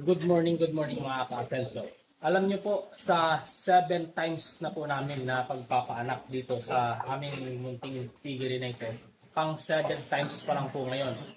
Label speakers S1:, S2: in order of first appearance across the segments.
S1: Good morning mga ka-Felso. Alam niyo po, sa 7 times na po namin na pagpapaanak dito sa aming munting piggery na ito, pang 7 times pa lang po ngayon.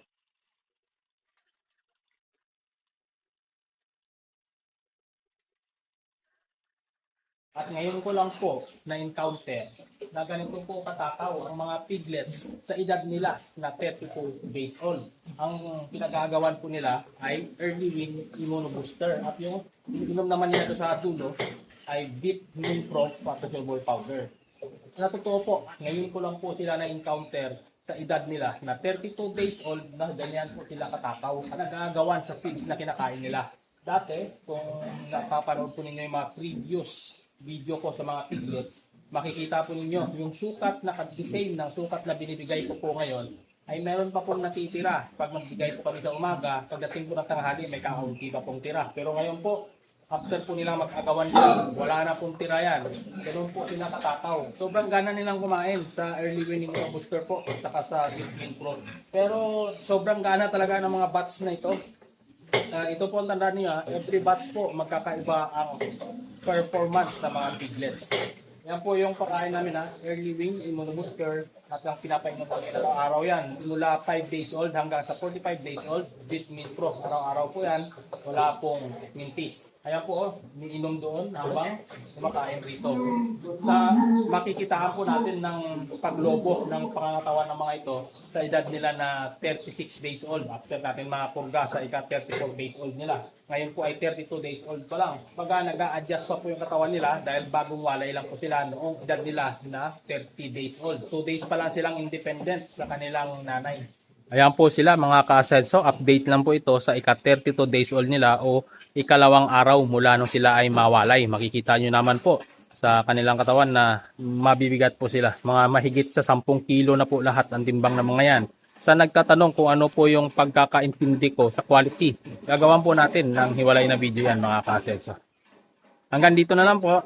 S1: At ngayon ko lang po na-encounter na ganito po katakaw ang mga piglets sa edad nila na 32 days old. Ang pinagagawan po nila ay early wing immunobooster at yung ininom naman nila ito sa dulo ay Beat Moon Pro Pathogen Powder. Sa totoo po, ngayon ko lang po sila na-encounter sa edad nila na 32 days old na ganyan po sila katakaw at nagagawan sa feeds na kinakain nila. Dati, kung napapanood po ninyo yung mga previous video ko sa mga piglets, makikita po ninyo yung sukat na design ng sukat na binibigay ko po ngayon ay meron pa pong natitira. Pag magbigay po kami sa umaga, pagdating po ng tanghali, may kakaunti pa pong tira. Pero ngayon po, after po nilang mag-agawan yan, wala na pong tira yan. Ganun po sila katakaw. Sobrang gana nilang kumain sa early winning booster po, at saka sa Discipline Pro. Pero sobrang gana talaga ng mga bats na ito. Ito po ang tandaan niyo, every batch po magkakaiba ang performance ng mga piglets. Yan po yung pagkain namin early wing, immunobooster, at ang pinapainom po nila araw-araw yan. Mula 5 days old hanggang sa 45 days old, Beat Meat Pro. Araw-araw po yan, wala pong mintis. Ayan po, niinom doon habang kumakain rito. Sa makikitaan po natin ng paglobo ng pangangatawan ng mga ito sa edad nila na 36 days old. After natin mapurga sa ika-34 days old nila. Ngayon po ay 32 days old pa lang. Pagka nag-a-adjust pa po yung katawan nila dahil bagong walay lang po sila noong edad nila na 30 days old. 2 days pa lang silang independent sa kanilang nanay. Ayan po sila mga ka-ased. So update lang po ito sa ika-32 days old nila o ikalawang araw mula nung sila ay mawalay. Makikita nyo naman po sa kanilang katawan na mabibigat po sila. Mga mahigit sa 10 kilo na po lahat ang timbang ng mga yan. Sa nagtatanong kung ano po yung pagkakaintindi ko sa quality, gagawan po natin ng hiwalay na video yan mga ka-ased. So, hanggang dito na lang po.